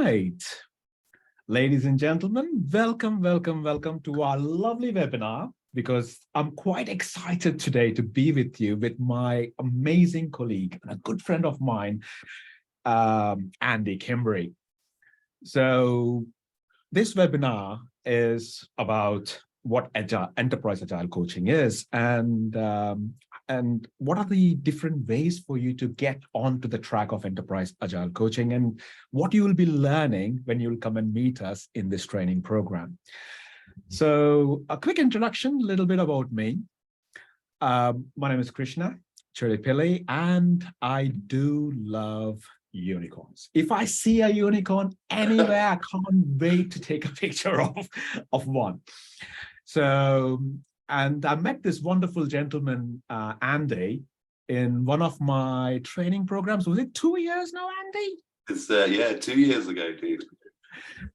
right. Ladies and gentlemen, welcome to our lovely webinar, because I'm quite excited today to be with you with my amazing colleague and a good friend of mine, Andy Kimberly. So this webinar is about what Enterprise Agile Coaching is, and what are the different ways for you to get onto the track of Enterprise Agile Coaching, and what you will be learning when you'll come and meet us in this training program. So a quick introduction, a little bit about me. My name is Krishna Chiripilli, and I do love unicorns. If I see a unicorn anywhere, I can't wait to take a picture of one. So, and I met this wonderful gentleman, Andy, in one of my training programs. Was it 2 years now, Andy? It's yeah, 2 years ago, dude.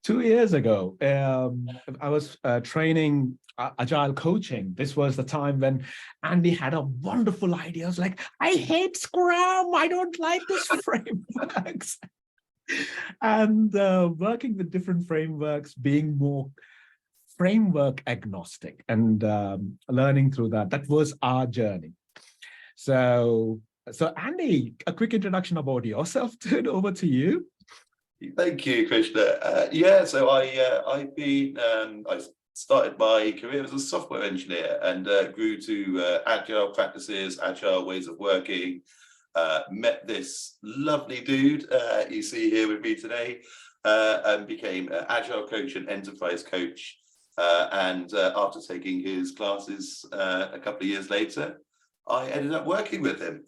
2 years ago, I was training Agile coaching. This was the time when Andy had a wonderful idea. I was like, I hate Scrum. I don't like this frameworks. And working with different frameworks, being more framework agnostic, and learning through that. That was our journey. So Andy, a quick introduction about yourself. Turn over to you. Thank you, Krishna. Yeah, so I started my career as a software engineer and grew to agile practices, agile ways of working. Met this lovely dude you see here with me today, and became an agile coach and enterprise coach. And after taking his classes a couple of years later, I ended up working with him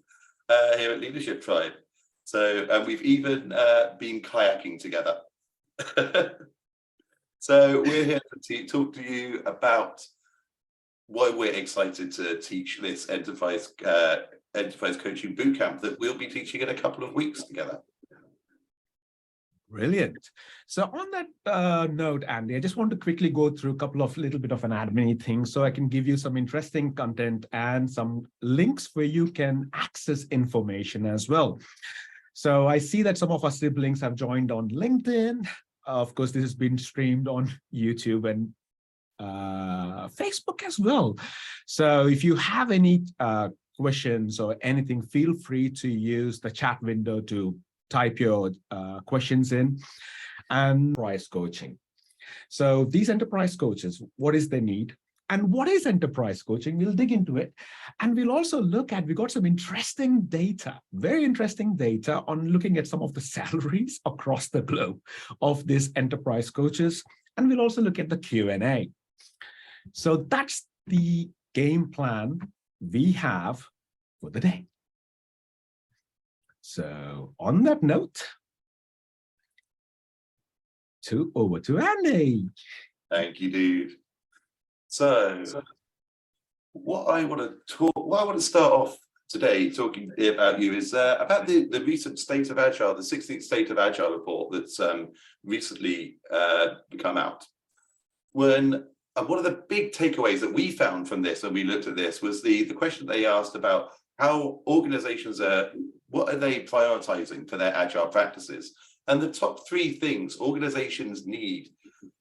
here at Leadership Tribe. So we've even been kayaking together. So we're here to talk to you about why we're excited to teach this Enterprise Coaching Bootcamp that we'll be teaching in a couple of weeks together. Brilliant. So on that note, Andy, I just want to quickly go through a little bit of an admin thing so I can give you some interesting content and some links where you can access information as well. So I see that some of our siblings have joined on LinkedIn. Of course, this has been streamed on YouTube and Facebook as well. So if you have any questions or anything, feel free to use the chat window to type your questions in. And enterprise coaching. So these enterprise coaches, what is their need? And what is enterprise coaching? We'll dig into it. And we'll also look at, we got some interesting data, very interesting data on looking at some of the salaries across the globe of these enterprise coaches. And we'll also look at the Q&A. So that's the game plan we have for the day. So on that note, over to Andy. Thank you, dude. So what I want to start off today talking about you is about the recent State of Agile, the 16th State of Agile report that's recently come out. One of the big takeaways that we found from this when we looked at this was the question they asked about how organizations what are they prioritizing for their agile practices? And the top 3 things organizations need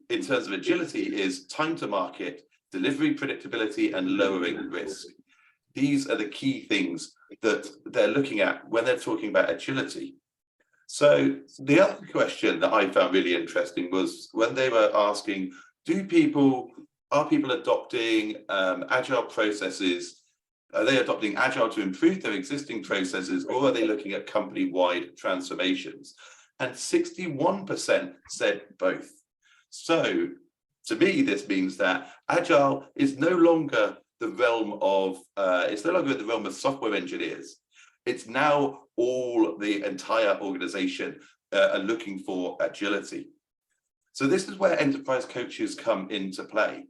in terms of agility is time to market, delivery predictability, and lowering risk. These are the key things that they're looking at when they're talking about agility. So the other question that I found really interesting was when they were asking, are people adopting agile processes? Are they adopting agile to improve their existing processes, or are they looking at company-wide transformations? And 61% said both. So to me, this means that agile is no longer the realm of software engineers. It's now the entire organization are looking for agility. So this is where enterprise coaches come into play.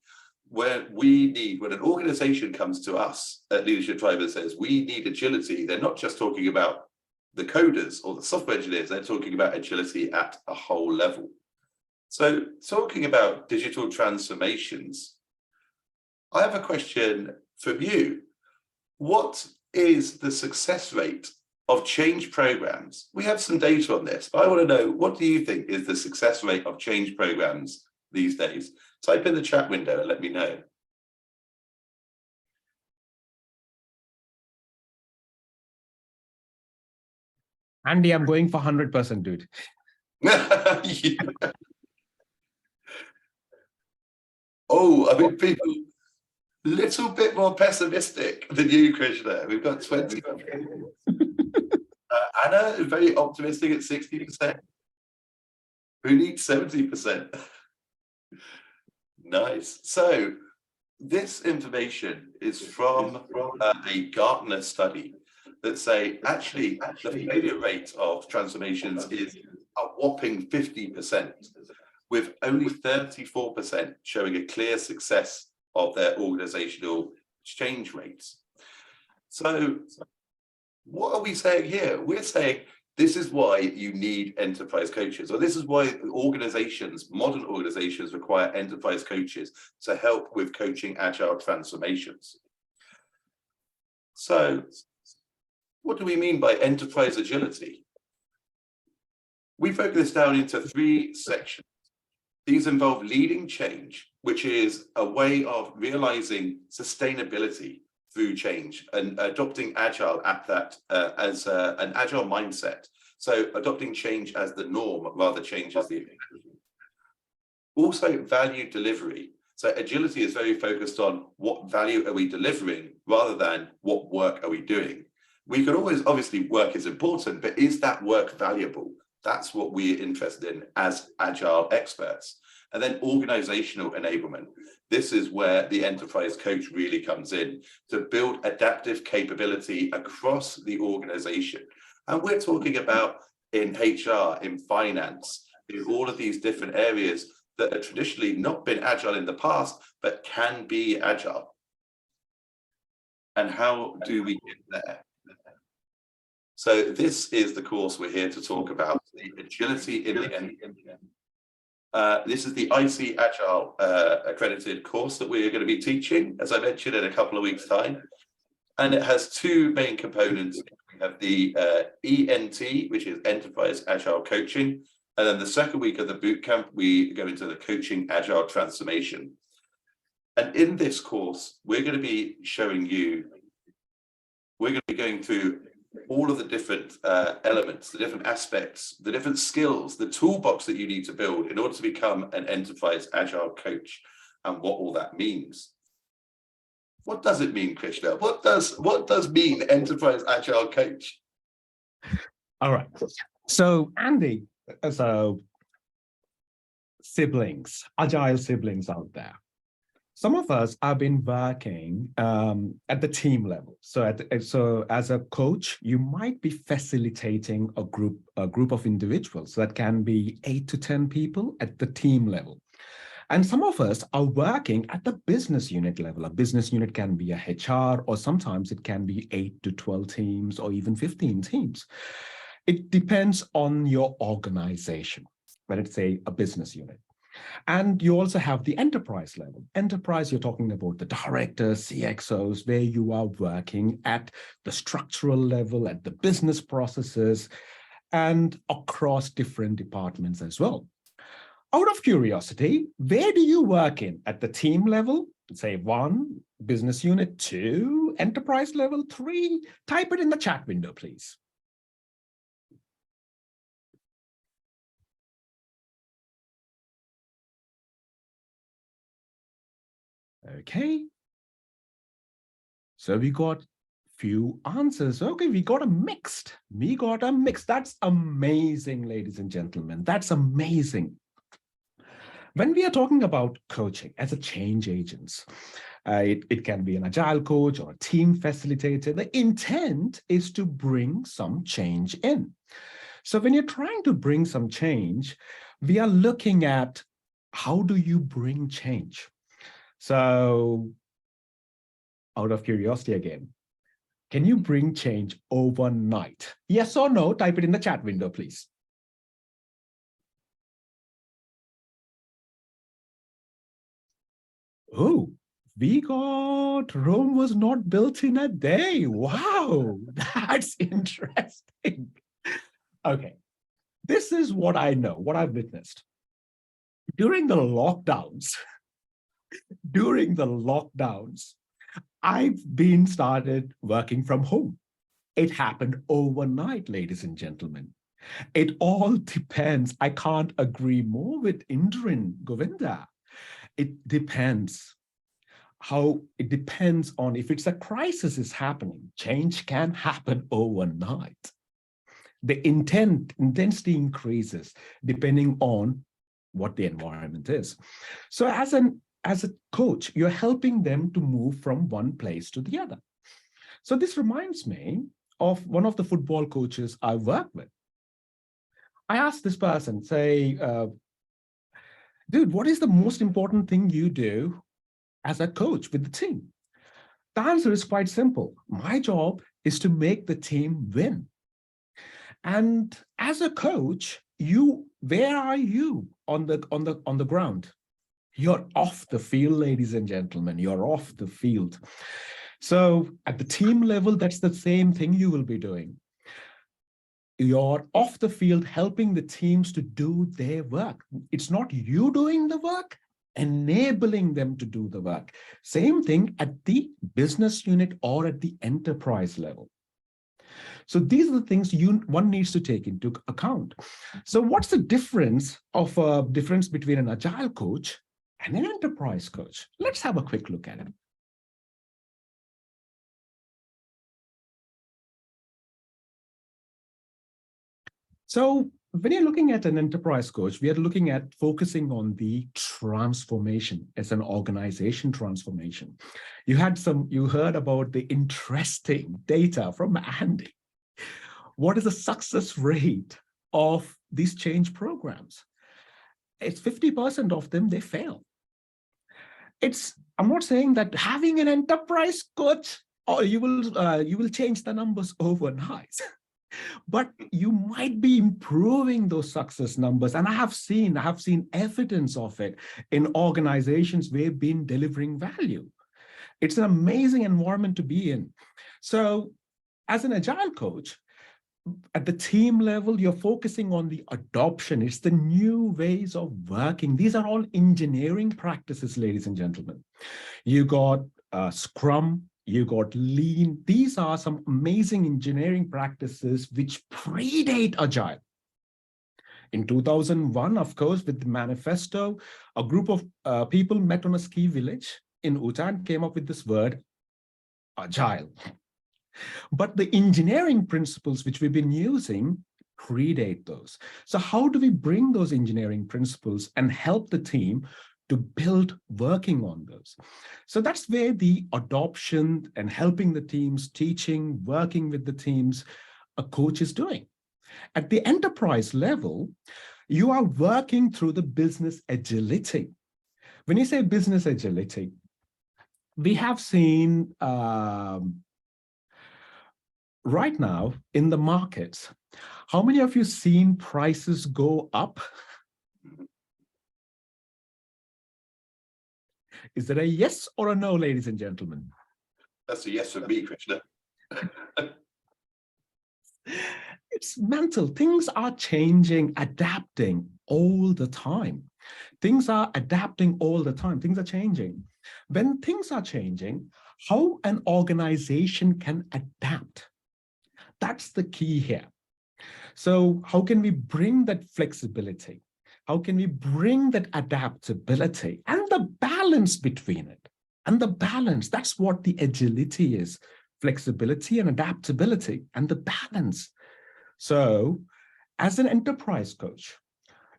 When an organization comes to us at Leadership Tribe and says, we need agility, they're not just talking about the coders or the software engineers, they're talking about agility at a whole level. So talking about digital transformations, I have a question from you. What is the success rate of change programs. We have some data on this, but I want to know, what do you think is the success rate of change programs these days? Type in the chat window and let me know. Andy, I'm going for 100%, dude. Yeah. Oh, I mean, people a little bit more pessimistic than you, Krishna. We've got 20. Anna is very optimistic at 60%. Who needs 70%? Nice. So this information is from a Gartner study that say actually the failure rate of transformations is a whopping 50%, with only 34% showing a clear success of their organizational change rates. So what are we saying here? We're saying this is why you need enterprise coaches, or this is why organizations, modern organizations, require enterprise coaches to help with coaching agile transformations. So what do we mean by enterprise agility? We broke this down into 3 sections. These involve leading change, which is a way of realizing sustainability through change and adopting agile at that as an agile mindset. So adopting change as the norm rather change as the exception. Also value delivery. So agility is very focused on what value are we delivering rather than what work are we doing. We can always, obviously work is important, but is that work valuable? That's what we're interested in as agile experts. And then organizational enablement. This is where the enterprise coach really comes in to build adaptive capability across the organization. And we're talking about in HR, in finance, in all of these different areas that have traditionally not been agile in the past, but can be agile. And how do we get there? So this is the course we're here to talk about, the agility in the end. This is the IC Agile accredited course that we're going to be teaching, as I mentioned, in a couple of weeks' time. And it has 2 main components. We have the ENT, which is Enterprise Agile Coaching. And then the second week of the bootcamp, we go into the Coaching Agile Transformation. And in this course, we're going to be showing you, we're going to be going through all of the different elements, the different aspects, the different skills, the toolbox that you need to build in order to become an enterprise agile coach, and what all that means. What does it mean, Krishna? What does mean enterprise agile coach? All right. So Andy, so siblings, agile siblings out there. Some of us have been working at the team level. So as a coach, you might be facilitating a group of individuals that can be 8 to 10 people at the team level. And some of us are working at the business unit level. A business unit can be a HR, or sometimes it can be 8 to 12 teams or even 15 teams. It depends on your organization, when it's a business unit. And you also have the enterprise level. Enterprise, you're talking about the directors, CXOs, where you are working at the structural level, at the business processes, and across different departments as well. Out of curiosity, where do you work in? At the team level, say 1, business unit 2, enterprise level 3? Type it in the chat window, please. Okay. So we got few answers. Okay, we got a mixed. That's amazing, ladies and gentlemen. That's amazing. When we are talking about coaching as a change agents, it can be an agile coach or a team facilitator. The intent is to bring some change in. So when you're trying to bring some change, we are looking at how do you bring change? So out of curiosity again, can you bring change overnight? Yes or no? Type it in the chat window, please. Oh, We got Rome was not built in a day. Wow, that's interesting. Okay, this is what I know, what I've witnessed. During the lockdowns, during the lockdowns, I've been started working from home. It happened overnight, ladies and gentlemen. It all depends. I can't agree more with Indran Govinda. It depends. It depends on if it's a crisis is happening, change can happen overnight. The intensity increases depending on what the environment is. So as a coach, you're helping them to move from one place to the other. So this reminds me of one of the football coaches I work with. I asked this person, say, dude, what is the most important thing you do as a coach with the team? The answer is quite simple. My job is to make the team win. And as a coach, where are you on the ground? You're off the field, ladies and gentlemen. You're off the field. So at the team level, that's the same thing you will be doing. You're off the field helping the teams to do their work. It's not you doing the work, enabling them to do the work. Same thing at the business unit or at the enterprise level. So these are the things one needs to take into account. So what's the difference between an agile coach and an enterprise coach? Let's have a quick look at it. So when you're looking at an enterprise coach, we are looking at focusing on the transformation as an organization transformation. You heard about the interesting data from Andy. What is the success rate of these change programs? It's 50% of them, they fail. I'm not saying that having an enterprise coach, or you will change the numbers overnight. But you might be improving those success numbers. And I have seen evidence of it in organizations where we've been delivering value. It's an amazing environment to be in. So as an agile coach, at the team level, you're focusing on the adoption. It's the new ways of working. These are all engineering practices, ladies and gentlemen. You got Scrum, you got Lean. These are some amazing engineering practices which predate Agile. In 2001, of course, with the manifesto, a group of people met on a ski village in Utah and came up with this word, Agile. But the engineering principles which we've been using predate those. So how do we bring those engineering principles and help the team to build working on those? So that's where the adoption and helping the teams, teaching, working with the teams, a coach is doing. At the enterprise level, you are working through the business agility. When you say business agility, we have seen right now in the markets, how many of you seen prices go up? Is there a yes or a no, ladies and gentlemen? That's a yes for me, Krishna. It's mental. Things are changing, adapting all the time. Things are adapting all the time. Things are changing. When things are changing, how an organization can adapt, that's the key here. So how can we bring that flexibility? How can we bring that adaptability and the balance between it? And the balance, that's what the agility is. Flexibility and adaptability and the balance. So as an enterprise coach,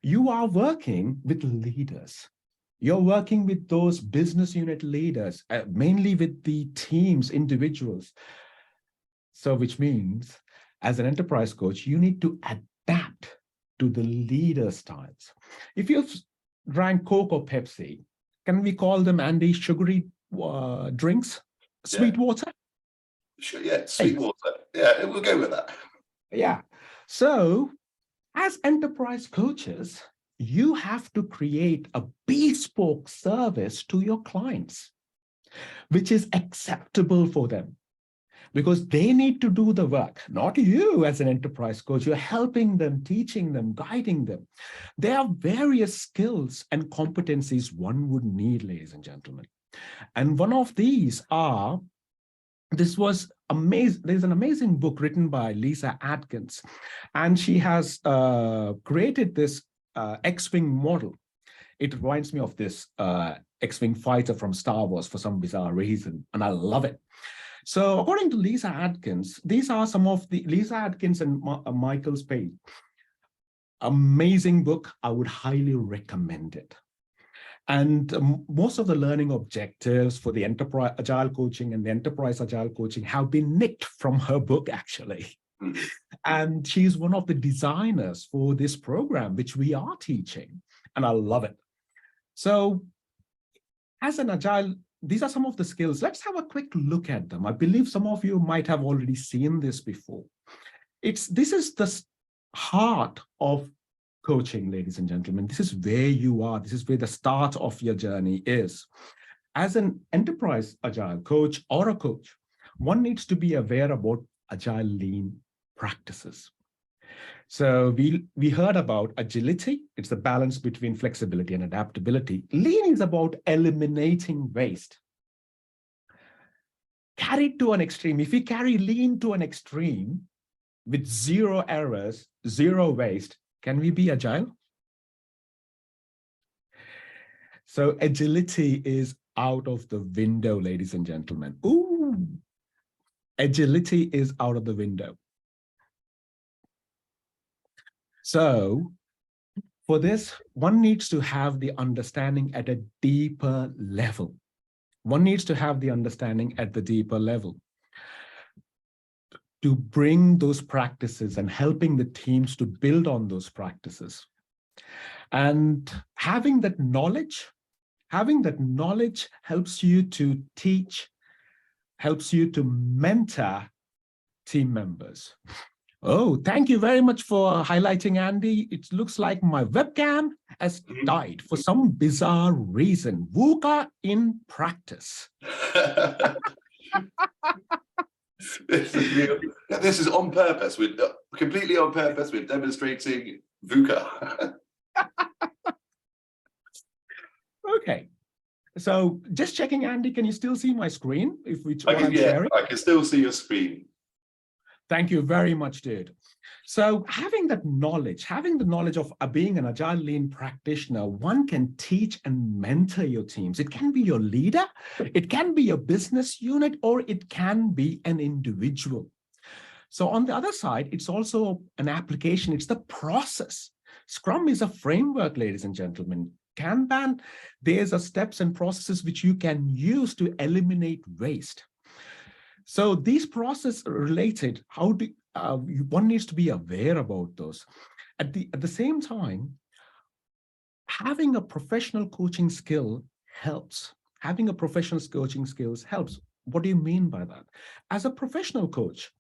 you are working with leaders. You're working with those business unit leaders, mainly with the teams, individuals. So which means as an enterprise coach, you need to adapt to the leader styles. If you've drank Coke or Pepsi, can we call them, Andy, sugary drinks? Sweet water? Sure, yeah, sweet water. Yeah, we'll go with that. Yeah. So as enterprise coaches, you have to create a bespoke service to your clients. which is acceptable for them, because they need to do the work, not you as an enterprise coach. You're helping them, teaching them, guiding them. There are various skills and competencies one would need, ladies and gentlemen. And one of these are, this was amazing. There's an amazing book written by Lisa Atkins, and she has created this X-Wing model. It reminds me of this X-Wing fighter from Star Wars for some bizarre reason, and I love it. So according to Lisa Atkins, these are some of the Lisa Atkins and Michael Spade. Amazing book. I would highly recommend it. And most of the learning objectives for the Enterprise Agile Coaching and the Enterprise Agile Coaching have been nicked from her book, actually. And she's one of the designers for this program, which we are teaching. And I love it. So as an Agile, these are some of the skills. Let's have a quick look at them. I believe some of you might have already seen this before. This is the heart of coaching, ladies and gentlemen. This is where you are. This is where the start of your journey is. As an enterprise agile coach or a coach, one needs to be aware about agile lean practices. So we heard about agility. It's the balance between flexibility and adaptability. Lean is about eliminating waste. Carried to an extreme, if we carry lean to an extreme with zero errors, zero waste, can we be agile? So agility is out of the window, ladies and gentlemen. Ooh, agility is out of the window. So for this, one needs to have the understanding at a deeper level. One needs to have the understanding at the deeper level to bring those practices and helping the teams to build on those practices. And having that knowledge helps you to teach, helps you to mentor team members. Oh, thank you very much for highlighting, Andy. It looks like my webcam has died for some bizarre reason. VUCA in practice. This is on purpose. We're completely on purpose. We're demonstrating VUCA. Okay. So just checking, Andy, can you still see my screen? I'm sharing? I can still see your screen. Thank you very much, dude. So having the knowledge of being an agile lean practitioner, one can teach and mentor your teams. It can be your leader, it can be your business unit, or it can be an individual. So on the other side, it's also an application. It's the process. Scrum is a framework, ladies and gentlemen. Kanban, there's a steps and processes which you can use to eliminate waste. So these process related, one needs to be aware about those. At the same time, having a professional coaching skill helps. Having a professional coaching skills helps. What do you mean by that? As a professional coach,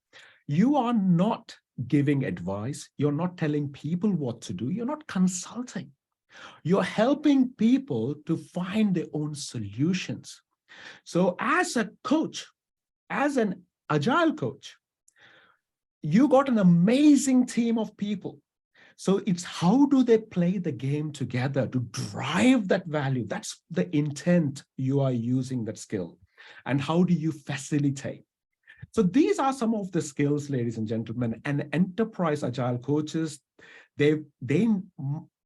you are not giving advice. You're not telling people what to do. You're not consulting. You're helping people to find their own solutions. So as a coach, as an agile coach, you got an amazing team of people. So it's how do they play the game together to drive that value? That's the intent you are using that skill. And how do you facilitate? So these are some of the skills, ladies and gentlemen, and enterprise agile coaches, they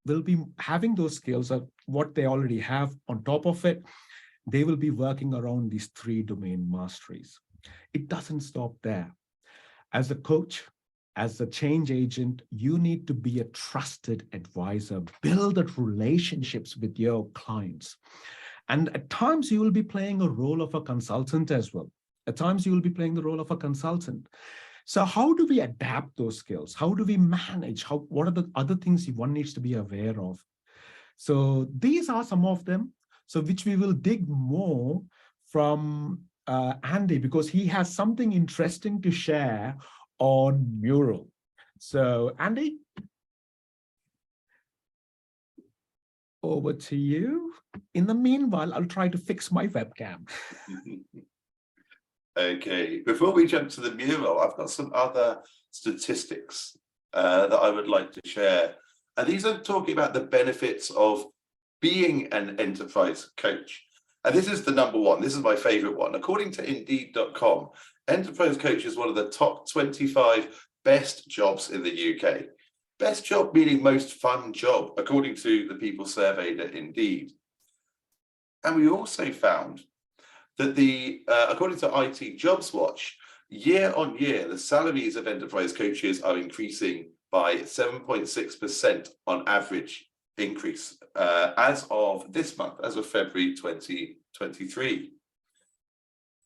will be having those skills of what they already have. On top of it, they will be working around these 3 domain masteries. It doesn't stop there. As a coach, as a change agent, you need to be a trusted advisor, build that relationships with your clients. And at times you will be playing a role of a consultant as well. At times you will be playing the role of a consultant. So how do we adapt those skills? How do we manage? What are the other things one needs to be aware of? So these are some of them, so which we will dig more from Andy, because he has something interesting to share on Mural. So Andy? over to you. In the meanwhile, I'll try to fix my webcam. Okay, before we jump to the mural, I've got some other statistics that I would like to share. And these are talking about the benefits of being an enterprise coach. And this is the number one. This is my favorite one. According to Indeed.com, enterprise coach is one of the top 25 best jobs in the UK. Best job meaning most fun job, according to the people surveyed at Indeed. And we also found that according to IT Jobs Watch, year on year, the salaries of enterprise coaches are increasing by 7.6% on average increase as of this month, as of February 2023.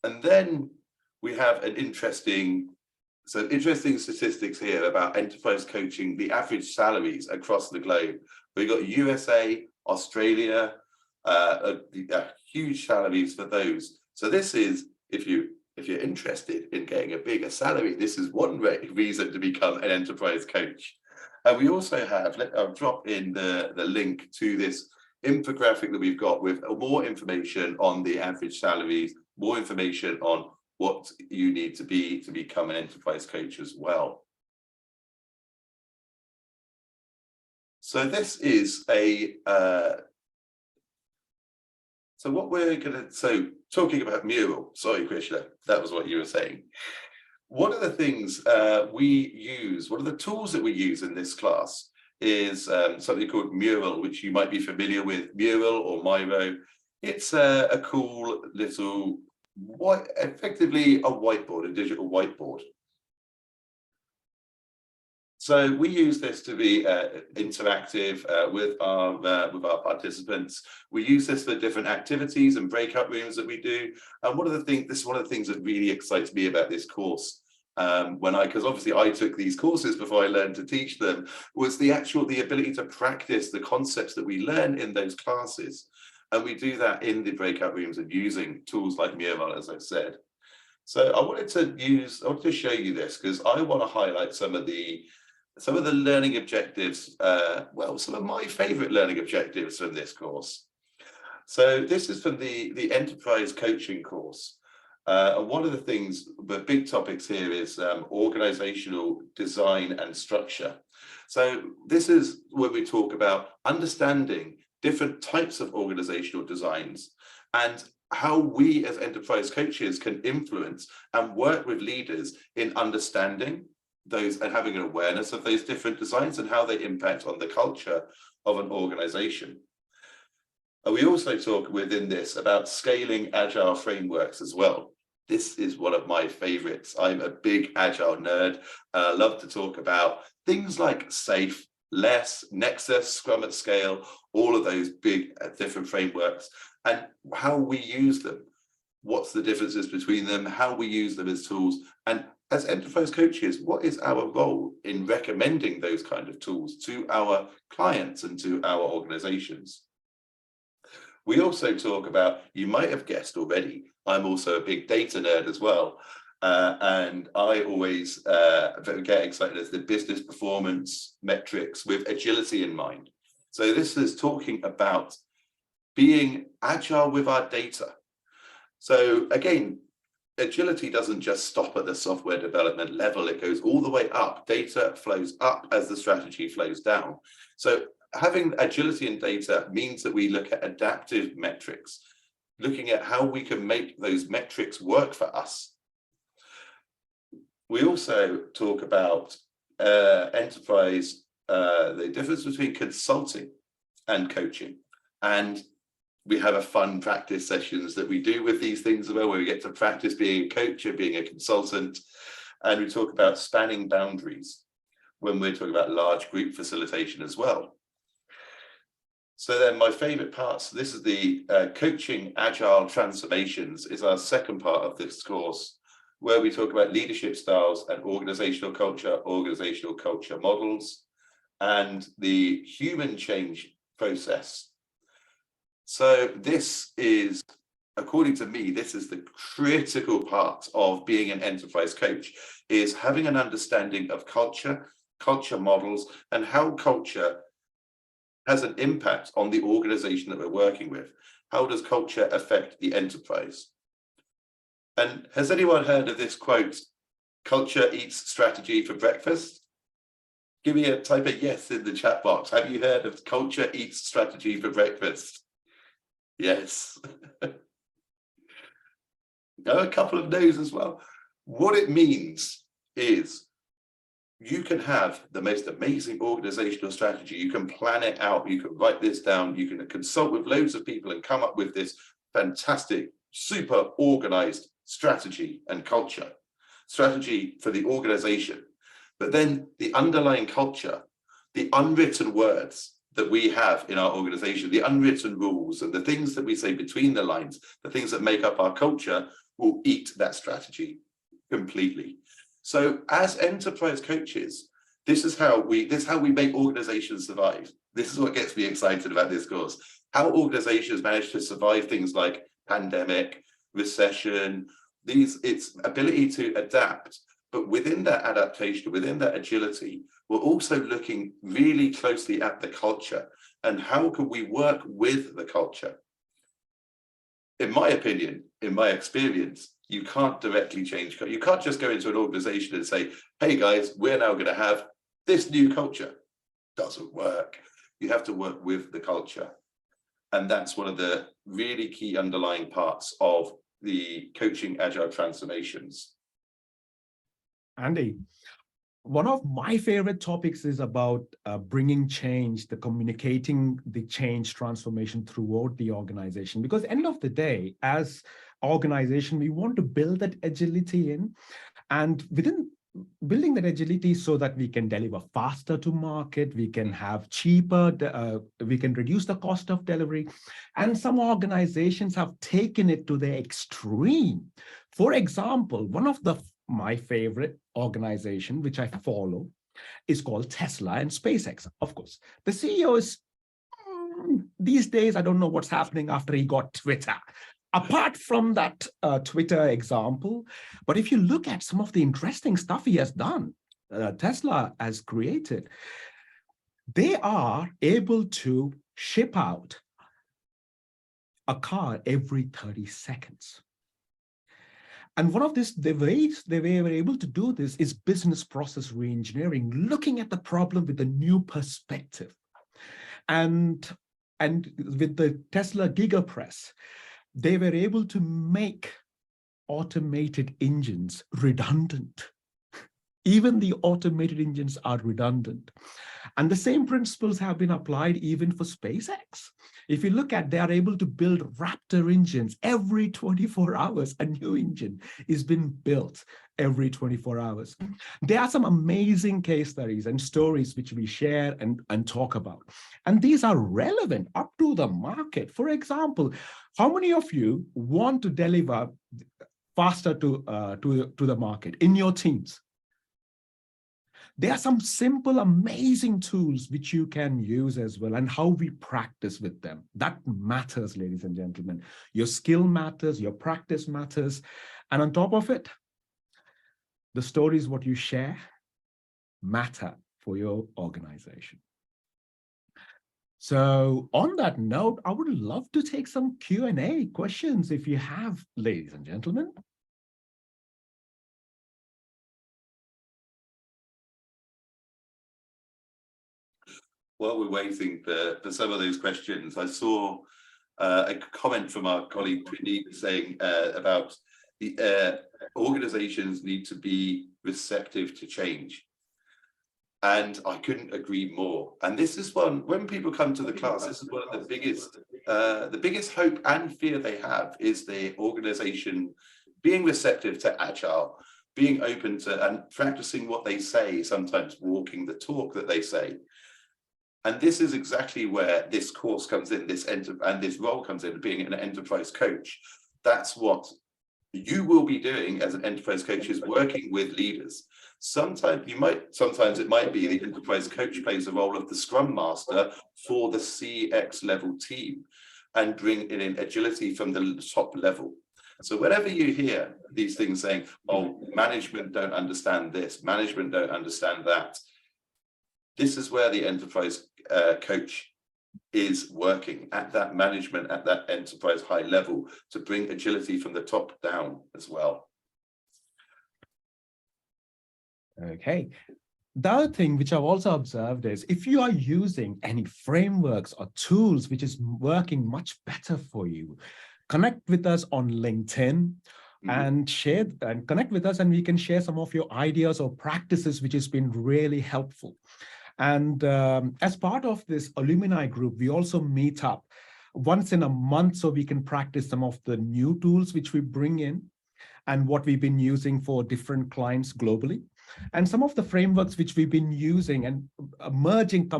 And then we have an interesting statistics here about enterprise coaching, the average salaries across the globe. We've got USA, Australia, huge salaries for those. So this is, if you're interested in getting a bigger salary, this is one reason to become an enterprise coach. And we also have, I'll drop in the link to this infographic that we've got with more information on the average salaries, more information on what you need to be to become an enterprise coach as well. So this is talking about mural, sorry, Krishna, that was what you were saying. One of the things we use, one of the tools that we use in this class is something called Mural, which you might be familiar with, Mural or Miro. It's a cool little, effectively a whiteboard, a digital whiteboard. So we use this to be interactive with our participants. We use this for different activities and breakout rooms that we do. And this is one of the things that really excites me about this course. Because obviously I took these courses before I learned to teach them, was the ability to practice the concepts that we learn in those classes. And we do that in the breakout rooms and using tools like Mural, as I said. So I wanted to show you this because I want to highlight some of the learning objectives, some of my favorite learning objectives from this course. So this is from the Enterprise Coaching course. And one of the big topics here is organizational design and structure. So this is where we talk about understanding different types of organizational designs and how we as enterprise coaches can influence and work with leaders in understanding those and having an awareness of those different designs and how they impact on the culture of an organization. And we also talk within this about scaling agile frameworks as well. This is one of my favorites. I'm a big agile nerd. I love to talk about things like SAFe, LESS, Nexus, Scrum at Scale, all of those big different frameworks and how we use them. What's the differences between them, how we use them as tools, and as enterprise coaches, what is our role in recommending those kind of tools to our clients and to our organizations? We also talk about, you might have guessed already, I'm also a big data nerd as well. And I always get excited as the business performance metrics with agility in mind. So this is talking about being agile with our data. So again, agility doesn't just stop at the software development level, it goes all the way up. Data flows up as the strategy flows down. So having agility in data means that we look at adaptive metrics, looking at how we can make those metrics work for us. We also talk about enterprise, the difference between consulting and coaching. And we have a fun practice sessions that we do with these things where we get to practice being a coach or being a consultant. And we talk about spanning boundaries when we're talking about large group facilitation as well. So then my favorite parts, this is the coaching agile transformations is our second part of this course, where we talk about leadership styles and organizational culture models, and the human change process. So this is, according to me, this is the critical part of being an enterprise coach, is having an understanding of culture models, and how culture has an impact on the organization that we're working with. How does culture affect the enterprise? And has anyone heard of this quote, culture eats strategy for breakfast? Give me type a yes in the chat box. Have you heard of culture eats strategy for breakfast? Yes. A couple of no's as well. What it means is you can have the most amazing organizational strategy. You can plan it out. You can write this down. You can consult with loads of people and come up with this fantastic, super organized strategy and culture. Strategy for the organization. But then the underlying culture, the unwritten words that we have in our organization, the unwritten rules and the things that we say between the lines, the things that make up our culture will eat that strategy completely. So as enterprise coaches, this is how we make organizations survive. This is what gets me excited about this course. How organizations manage to survive things like pandemic, recession, its ability to adapt. But within that adaptation, within that agility, we're also looking really closely at the culture and how can we work with the culture. In my opinion, in my experience, you can't directly change. You can't just go into an organization and say, hey guys, we're now going to have this new culture. Doesn't work. You have to work with the culture. And that's one of the really key underlying parts of the coaching agile transformations. Andy, one of my favorite topics is about bringing change, the communicating the change transformation throughout the organization. Because end of the day, as organization, we want to build that agility in, and within building that agility so that we can deliver faster to market, we can have cheaper, we can reduce the cost of delivery. And some organizations have taken it to the extreme. For example, one of my favorite organization, which I follow, is called Tesla and SpaceX. Of course, the CEO is, these days, I don't know what's happening after he got Twitter. Apart from that Twitter example, but if you look at some of the interesting stuff he has done, Tesla has created, they are able to ship out a car every 30 seconds. And one of the ways they were able to do this is business process reengineering, looking at the problem with a new perspective. And with the Tesla GigaPress, they were able to make automated engines redundant. Even the automated engines are redundant. And the same principles have been applied even for SpaceX. If you look at, they are able to build Raptor engines every 24 hours. A new engine is being built every 24 hours. There are some amazing case studies and stories which we share and talk about. And these are relevant up to the market. For example, how many of you want to deliver faster to the market in your teams? There are some simple, amazing tools which you can use as well, and how we practice with them. That matters, ladies and gentlemen. Your skill matters, your practice matters. And on top of it, the stories, what you share, matter for your organization. So on that note, I would love to take some Q&A questions if you have, ladies and gentlemen. While we're waiting for some of those questions, I saw a comment from our colleague Pradeep saying about the organizations need to be receptive to change. And I couldn't agree more. And this is one, when people come to the class, this is one of the biggest hope and fear they have is the organization being receptive to agile, being open to and practicing what they say, sometimes walking the talk that they say. And this is exactly where this course comes in, and this role comes in, being an enterprise coach. That's what you will be doing as an enterprise coach, is working with leaders. Sometimes it might be the enterprise coach plays the role of the scrum master for the CX level team and bring in agility from the top level. So whenever you hear these things saying, oh, management don't understand this, management don't understand that, this is where the enterprise coach is working at that management, at that enterprise high level, to bring agility from the top down as well. Okay. The other thing which I've also observed is if you are using any frameworks or tools which is working much better for you, connect with us on LinkedIn and share and connect with us, and we can share some of your ideas or practices which has been really helpful. And as part of this alumni group, we also meet up once in a month so we can practice some of the new tools which we bring in and what we've been using for different clients globally. And some of the frameworks which we've been using and merging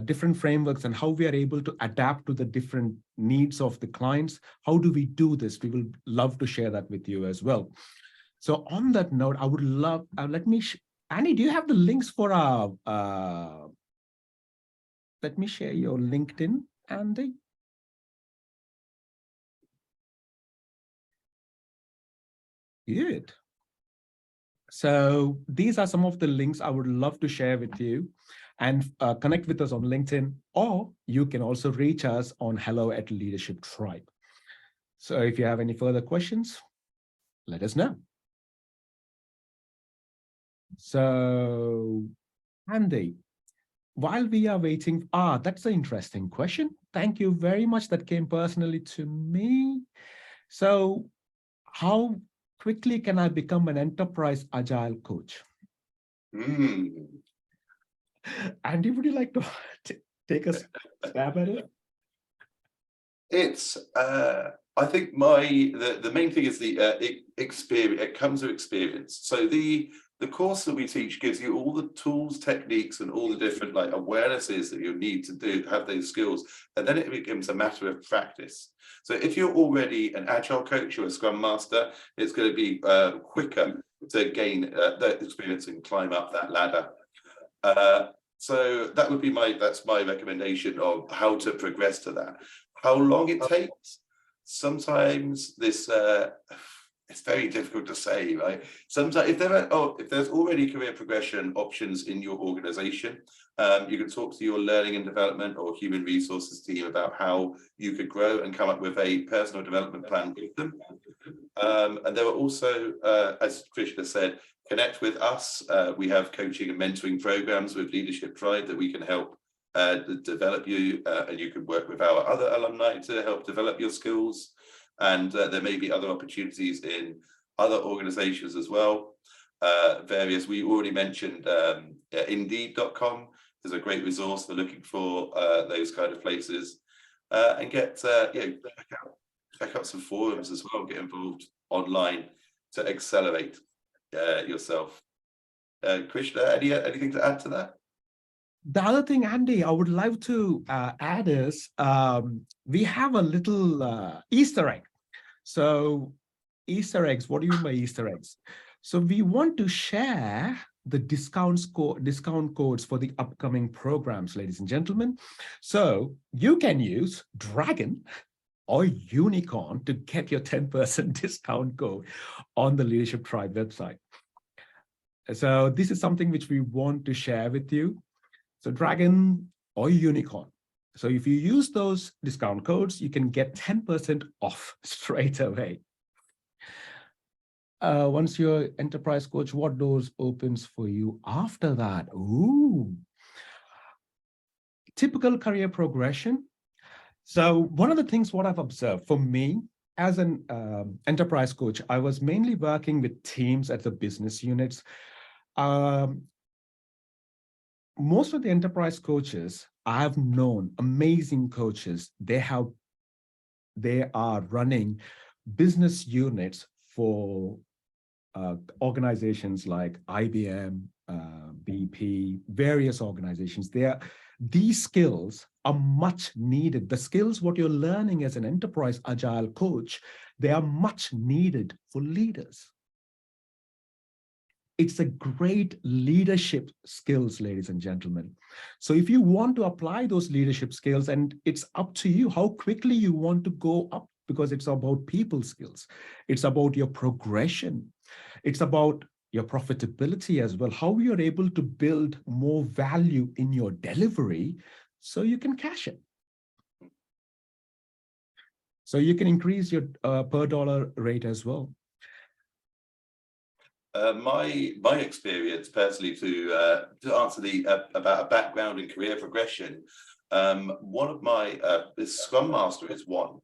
different frameworks and how we are able to adapt to the different needs of the clients. How do we do this? We will love to share that with you as well. So on that note, I would love, Annie, do you have the links for our, let me share your LinkedIn, Andy. Good. So these are some of the links I would love to share with you, and connect with us on LinkedIn, or you can also reach us on hello@Leadership Tribe. So if you have any further questions, let us know. So Andy, while we are waiting, that's an interesting question. Thank you very much. That came personally to me. So how quickly can I become an enterprise agile coach? Andy, would you like to take a stab at it? It's I think the main thing is the experience. It comes with experience. So the course that we teach gives you all the tools, techniques, and all the different like awarenesses that you need to have those skills, and then it becomes a matter of practice. So if you're already an agile coach or a scrum master, it's going to be quicker to gain that experience and climb up that ladder. So that would be that's my recommendation of how to progress to that. How long it takes? Sometimes this it's very difficult to say, right? Sometimes if there's already career progression options in your organization, you can talk to your learning and development or human resources team about how you could grow and come up with a personal development plan with them. And there are also, as Krishna said, connect with us. We have coaching and mentoring programs with Leadership Tribe that we can help develop you, and you can work with our other alumni to help develop your skills. And there may be other opportunities in other organizations as well. We already mentioned Indeed.com is a great resource for looking for those kind of places, and check out some forums as well, get involved online to accelerate yourself. Krishna, anything to add to that? The other thing, Andy, I would like to add is we have a little Easter egg. So Easter eggs, what do you mean by Easter eggs? So we want to share the discount codes for the upcoming programs, ladies and gentlemen. So you can use Dragon or Unicorn to get your 10% discount code on the Leadership Tribe website. So this is something which we want to share with you. So Dragon or Unicorn. So if you use those discount codes, you can get 10% off straight away. Once you're enterprise coach, what doors opens for you after that? Ooh. Typical career progression. So one of the things what I've observed for me as an enterprise coach, I was mainly working with teams at the business units. Most of the enterprise coaches I have known, amazing coaches, they are running business units for organizations like IBM, BP, various organizations. These skills are much needed. The skills what you're learning as an enterprise agile coach, they are much needed for leaders. It's a great leadership skills, ladies and gentlemen. So if you want to apply those leadership skills, and it's up to you how quickly you want to go up, because it's about people skills. It's about your progression. It's about your profitability as well, how you're able to build more value in your delivery so you can cash it. So you can increase your per dollar rate as well. My experience personally to answer the about a background in career progression, one of my Scrum Master is one.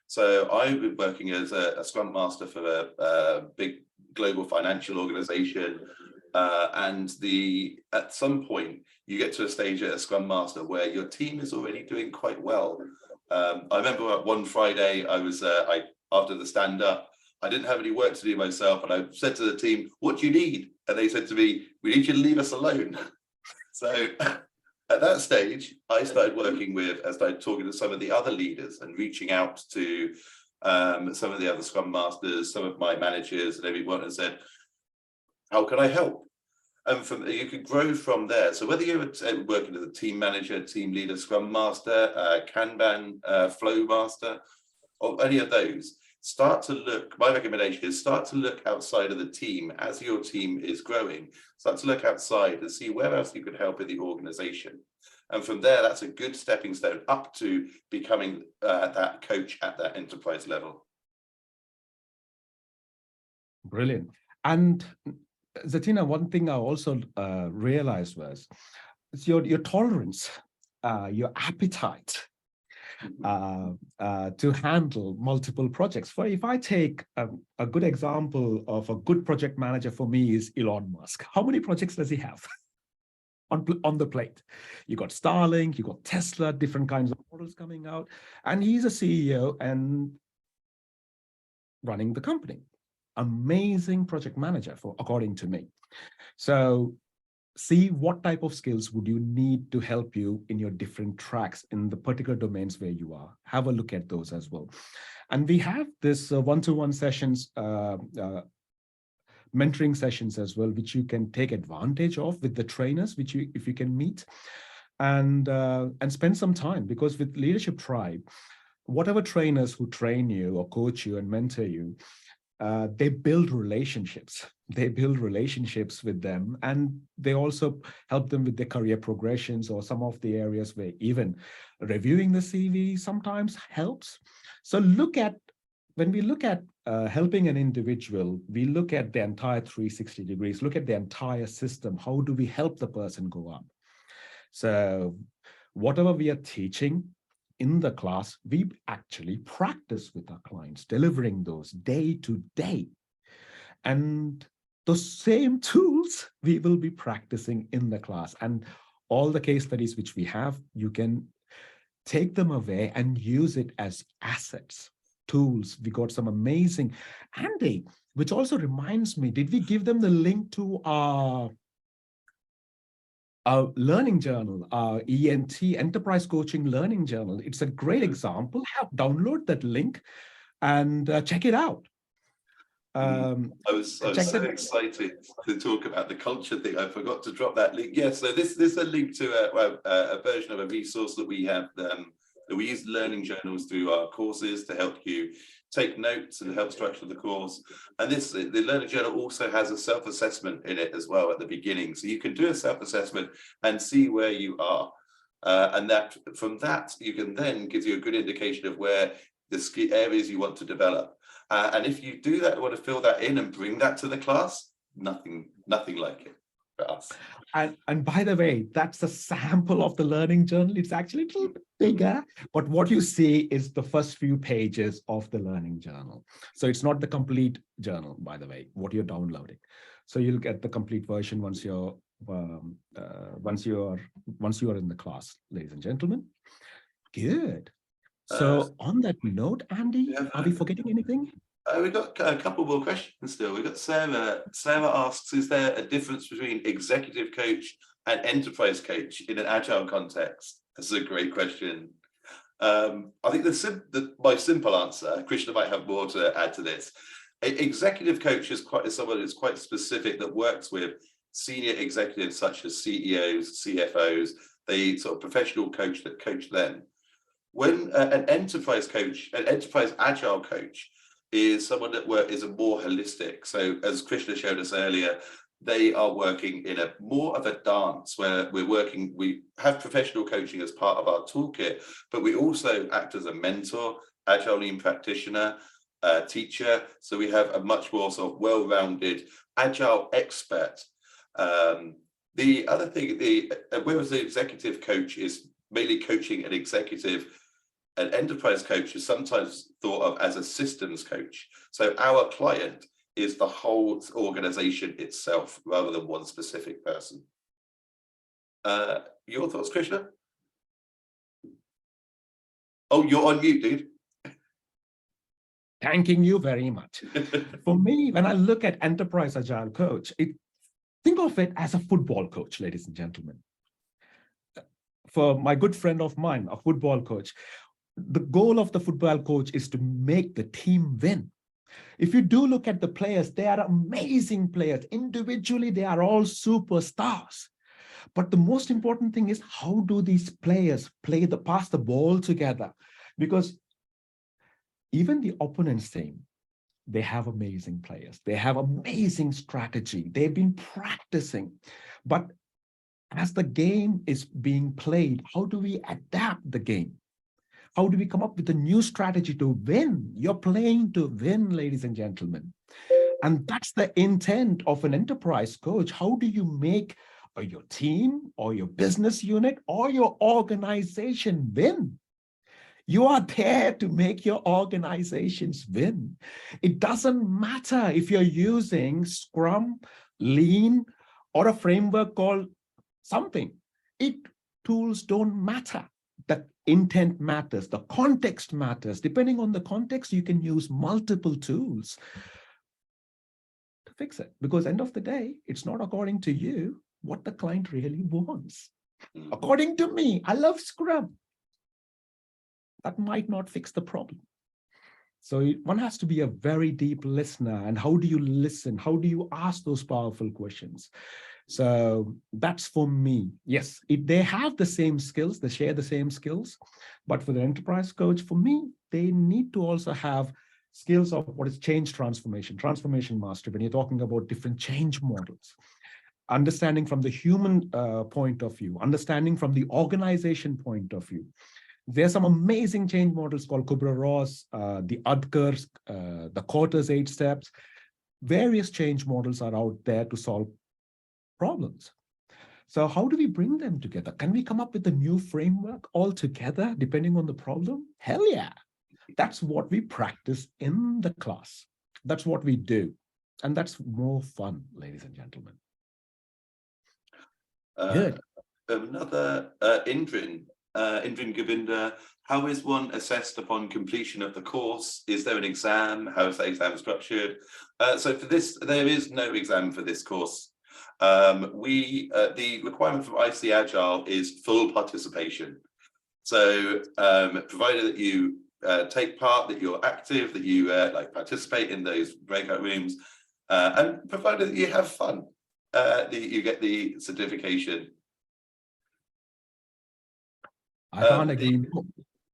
So I've been working as a Scrum Master for a big global financial organization, and at some point you get to a stage at a Scrum Master where your team is already doing quite well. I remember one Friday I was after the stand up. I didn't have any work to do myself, and I said to the team, "What do you need?" And they said to me, "We need you to leave us alone." So at that stage, I started talking to some of the other leaders and reaching out to some of the other Scrum Masters, some of my managers and everyone, and said, "How can I help?" And you can grow from there. So whether you're working as a team manager, team leader, Scrum Master, Kanban, Flow Master, or any of those, my recommendation is start to look outside of the team as your team is growing. Start to look outside and see where else you could help in the organization. And from there, that's a good stepping stone up to becoming that coach at that enterprise level. Brilliant. And Zatina, one thing I also realized was it's your tolerance, your appetite to handle multiple projects. If I take a good example of a good project manager for me is Elon Musk. How many projects does he have on the plate? You got Starlink, you got Tesla, different kinds of models coming out, and he's a CEO and running the company. Amazing project manager, according to me. So see what type of skills would you need to help you in your different tracks in the particular domains where you are. Have a look at those as well. And we have this one-to-one sessions, mentoring sessions as well, which you can take advantage of with the trainers, if you can meet and spend some time, because with Leadership Tribe, whatever trainers who train you or coach you and mentor you, they build relationships. They build relationships with them, and they also help them with their career progressions, or some of the areas where even reviewing the CV sometimes helps. So when we look at helping an individual, we look at the entire 360 degrees, look at the entire system. How do we help the person go up? So whatever we are teaching in the class, we actually practice with our clients, delivering those day to day. And those same tools we will be practicing in the class. And all the case studies which we have, you can take them away and use it as assets, tools. We got some amazing, Andy, which also reminds me, did we give them the link to our learning journal, our ENT, Enterprise Coaching Learning Journal? It's a great example. Download that link and check it out. I was so excited to talk about the culture thing. I forgot to drop that link. Yes, so this is a link to a version of a resource that we have. That we use learning journals through our courses to help you take notes and help structure the course. And the learning journal also has a self-assessment in it as well at the beginning. So you can do a self-assessment and see where you are. And from that, you can then give you a good indication of where the areas you want to develop. And if you do that, want to fill that in and bring that to the class, nothing like it for us. And by the way, that's a sample of the learning journal. It's actually a little bit bigger, but what you see is the first few pages of the learning journal. So it's not the complete journal, by the way, what you're downloading. So you'll get the complete version once you're in the class, ladies and gentlemen. Good. So on that note, Andy, are we forgetting anything? We've got a couple more questions still. We've got Sarah. Sarah asks, is there a difference between executive coach and enterprise coach in an agile context? That's a great question. I think my simple answer, Krishna might have more to add to this. Executive coach is someone who's quite specific, that works with senior executives such as CEOs, CFOs, the sort of professional coach that coach them. When an enterprise coach, an enterprise agile coach, is someone that is a more holistic. So as Krishna showed us earlier, they are working in a more of a dance where we have professional coaching as part of our toolkit, but we also act as a mentor Agile Lean practitioner, teacher. So we have a much more sort of well-rounded Agile expert. The other thing, whereas the executive coach is mainly coaching an executive, an enterprise coach is sometimes thought of as a systems coach. So our client is the whole organization itself rather than one specific person. Your thoughts, Krishna? Oh, you're on mute, dude. Thanking you very much. For me, when I look at Enterprise Agile Coach, think of it as a football coach, ladies and gentlemen. For my good friend of mine, a football coach, the goal of the football coach is to make the team win. If you do look at the players, they are amazing players. Individually, they are all superstars. But the most important thing is, how do these players pass the ball together? Because even the opponent's team, they have amazing players. They have amazing strategy. They've been practicing. But as the game is being played, how do we adapt the game? How do we come up with a new strategy to win? You're playing to win, ladies and gentlemen. And that's the intent of an enterprise coach. How do you make your team or your business unit or your organization win? You are there to make your organizations win. It doesn't matter if you're using Scrum, Lean, or a framework called something. Tools don't matter. The intent matters. The context matters. Depending on the context, you can use multiple tools to fix it. Because end of the day, it's not according to you what the client really wants. According to me, I love Scrum. That might not fix the problem. So one has to be a very deep listener. And how do you listen? How do you ask those powerful questions? So that's for me. Yes, they have the same skills, they share the same skills, but for the enterprise coach, for me, they need to also have skills of what is change transformation mastery, when you're talking about different change models, understanding from the human point of view, understanding from the organization point of view. There's some amazing change models called Kubler-Ross, the Udkers, the Cortez 8 steps. Various change models are out there to solve problems. So how do we bring them together? Can we come up with a new framework altogether, depending on the problem? Hell yeah. That's what we practice in the class. That's what we do. And that's more fun, ladies and gentlemen. Good. Another Indrin Govinda, how is one assessed upon completion of the course? Is there an exam? How is the exam structured? So for this, there is no exam for this course. The requirement from IC Agile is full participation. So provided that you take part, that you're active, that you participate in those breakout rooms, and provided that you have fun, you get the certification. I can't agree.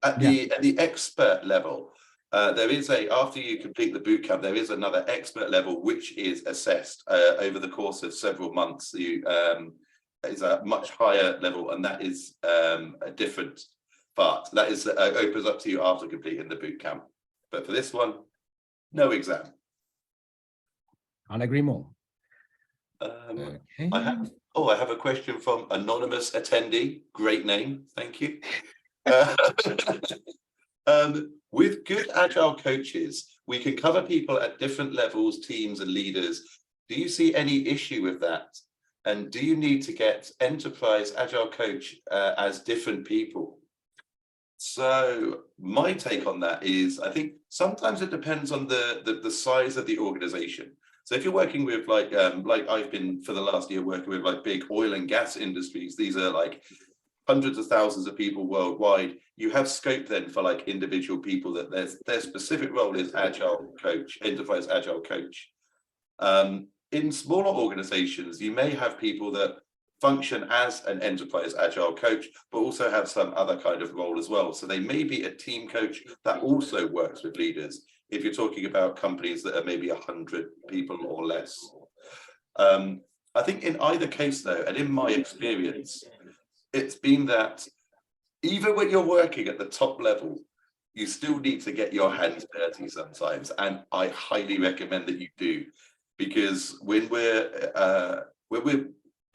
At the expert level, there is after you complete the bootcamp, there is another expert level which is assessed over the course of several months. Is a much higher level, and that is a different part. That is opens up to you after completing the bootcamp. But for this one, no exam. Can't agree more. Okay. I have a question from anonymous attendee. Great name, thank you. With good agile coaches, we can cover people at different levels, teams and leaders. Do you see any issue with that? And do you need to get enterprise agile coach as different people? So my take on that is, I think sometimes it depends on the size of the organization. So if you're working with like I've been for the last year working with like big oil and gas industries, these are like hundreds of thousands of people worldwide. You have scope then for like individual people that their specific role is agile coach, enterprise agile coach. In smaller organizations, you may have people that function as an enterprise agile coach, but also have some other kind of role as well. So they may be a team coach that also works with leaders. If you're talking about companies that are maybe 100 people or less. I think in either case though, and in my experience, it's been that even when you're working at the top level, you still need to get your hands dirty sometimes, and I highly recommend that you do, because when we're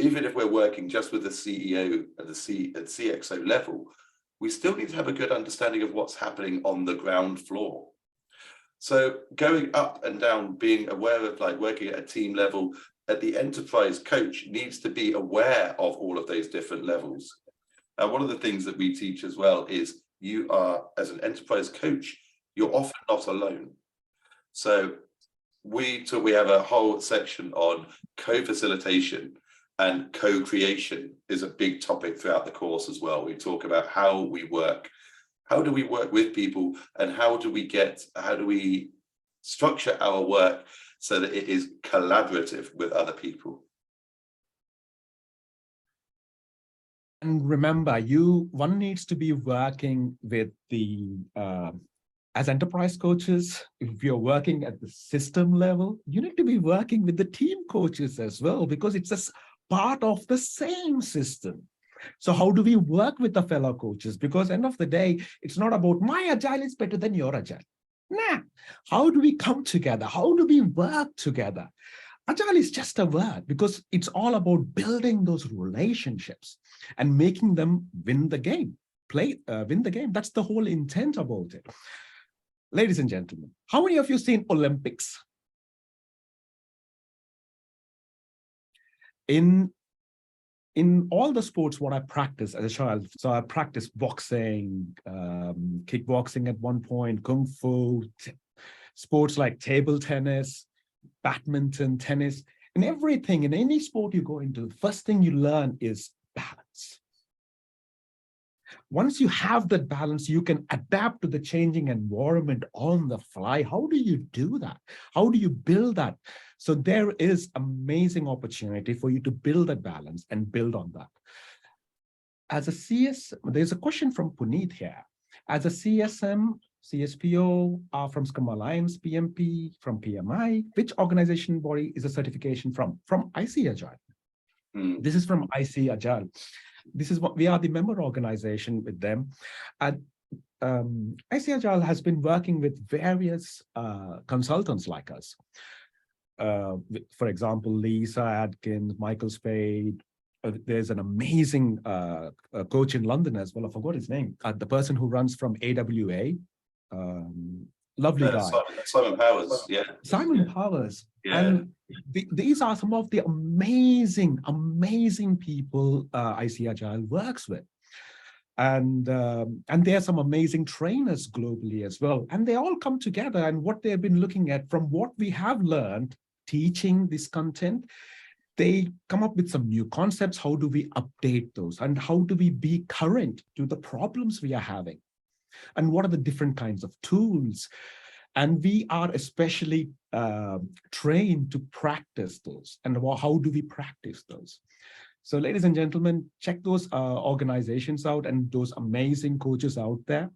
even if we're working just with the CEO and the CXO level, we still need to have a good understanding of what's happening on the ground floor. So going up and down, being aware of, like, working at a team level, at the enterprise coach needs to be aware of all of those different levels. And one of the things that we teach as well is, you are, as an enterprise coach, you're often not alone. So we have a whole section on co-facilitation, and co-creation is a big topic throughout the course as well. We talk about how we work. How do we work with people, and how do we structure our work so that it is collaborative with other people? And remember, one needs to be working with the, as enterprise coaches, if you're working at the system level, you need to be working with the team coaches as well, because it's a part of the same system. So how do we work with the fellow coaches? Because end of the day, it's not about my agile is better than your agile. Nah, how do we come together? How do we work together? Agile is just a word, because it's all about building those relationships and making them win the game, win the game. That's the whole intent about it. Ladies and gentlemen, how many of you seen Olympics? In all the sports, what I practiced as a child, so I practiced boxing, kickboxing at one point, kung fu, sports like table tennis, badminton, tennis, and everything. In any sport you go into, the first thing you learn is balance. Once you have that balance, you can adapt to the changing environment on the fly. How do you do that? How do you build that? So there is amazing opportunity for you to build that balance and build on that. As a CS, there's a question from Puneet here. As a CSM, CSPO, from Scrum Alliance, PMP, from PMI, which organization body is a certification from? From IC Agile. This is from IC Agile. This is what we are, the member organization with them. And IC Agile has been working with various consultants like us. For example, Lisa Adkins, Michael Spade. There's an amazing coach in London as well. I forgot his name. The person who runs from AWA. Lovely guy. Simon Powers, yeah. Simon Powers. Yeah. And these are some of the amazing, amazing people IC Agile works with. And there are some amazing trainers globally as well. And they all come together, and what they've been looking at from what we have learned teaching this content, they come up with some new concepts. How do we update those? And how do we be current to the problems we are having? And what are the different kinds of tools? And we are especially trained to practice those. And how do we practice those? So ladies and gentlemen, check those organizations out and those amazing coaches out there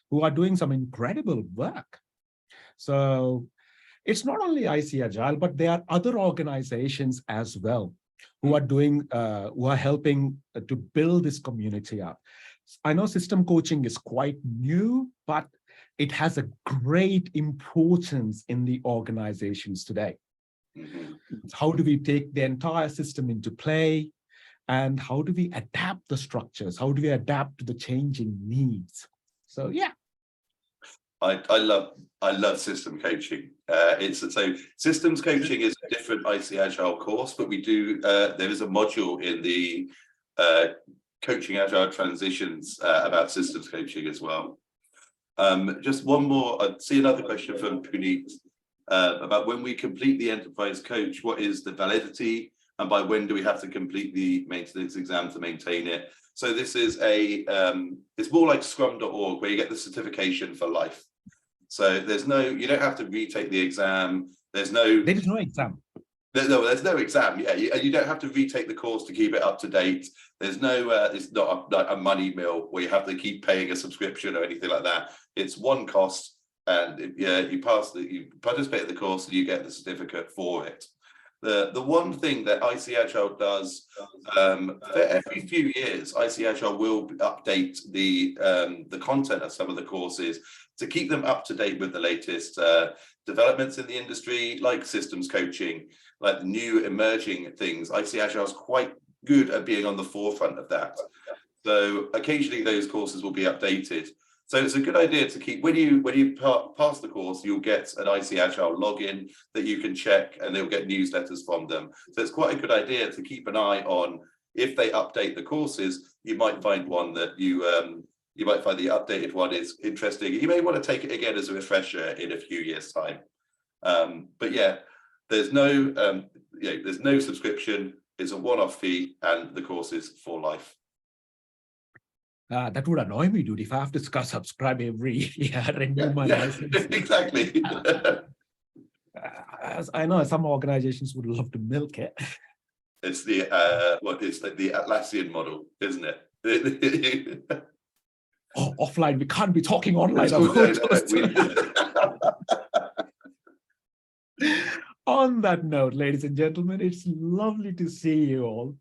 who are doing some incredible work. So it's not only IC Agile, but there are other organizations as well who are doing, who are helping to build this community up. I know system coaching is quite new, but it has a great importance in the organizations today. How do we take the entire system into play? And how do we adapt the structures? How do we adapt to the changing needs? So yeah. I love system coaching. So systems coaching is a different IC Agile course, but we do there is a module in the coaching Agile transitions about systems coaching as well. Just one more. I see another question from Puneet about when we complete the enterprise coach, what is the validity, and by when do we have to complete the maintenance exam to maintain it? So this is it's more like scrum.org, where you get the certification for life. So you don't have to retake the exam. There is no exam. There's no exam. Yeah, you don't have to retake the course to keep it up to date. There's no, it's not a money mill where you have to keep paying a subscription or anything like that. It's one cost, and you participate in the course and you get the certificate for it. The one thing that IC Agile does, for every few years, IC Agile will update the content of some of the courses to keep them up to date with the latest developments in the industry, like systems coaching, like the new emerging things. I see Agile is quite good at being on the forefront of that. So occasionally those courses will be updated. So it's a good idea to keep, when you pass the course, you'll get an IC Agile login that you can check, and they'll get newsletters from them. So it's quite a good idea to keep an eye on, if they update the courses, you might find one that you might find the updated one is interesting. You may want to take it again as a refresher in a few years' time. But yeah, there's no there's no subscription. It's a one-off fee, and the course is for life. That would annoy me, dude, if I have to subscribe every year, renew my license. Exactly. As I know some organizations would love to milk it. It's the the Atlassian model, isn't it? Oh, offline, we can't be talking online. On that note, ladies and gentlemen, it's lovely to see you all.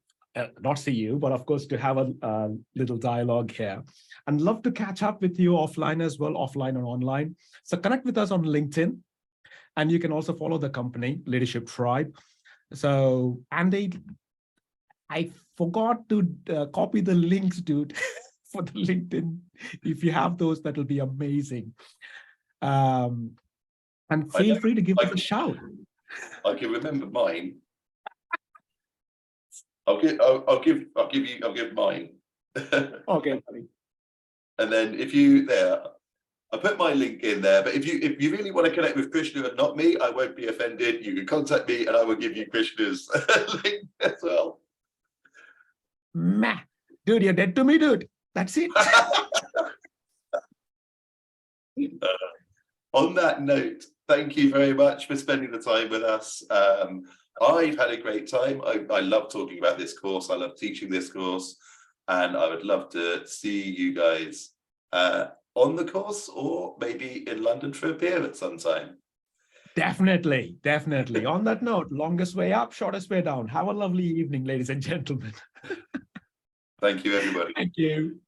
Not see you, but of course to have a little dialogue here, and love to catch up with you offline as well, offline and online. So connect with us on LinkedIn, and you can also follow the company Leadership Tribe. So Andy, I forgot to copy the links, dude, for the LinkedIn. If you have those, that will be amazing. And feel free to give us a shout. I can remember mine. I'll give mine. Okay, buddy. And then if I put my link in there, but if you really want to connect with Krishna and not me, I won't be offended. You can contact me and I will give you Krishna's link as well. Meh. Dude, you're dead to me, dude. That's it. On that note, thank you very much for spending the time with us. I've had a great time. I love talking about this course. I love teaching this course, and I would love to see you guys on the course, or maybe in London for a beer at some time. Definitely, definitely. On that note, longest way up, shortest way down. Have a lovely evening, ladies and gentlemen. Thank you, everybody. Thank you.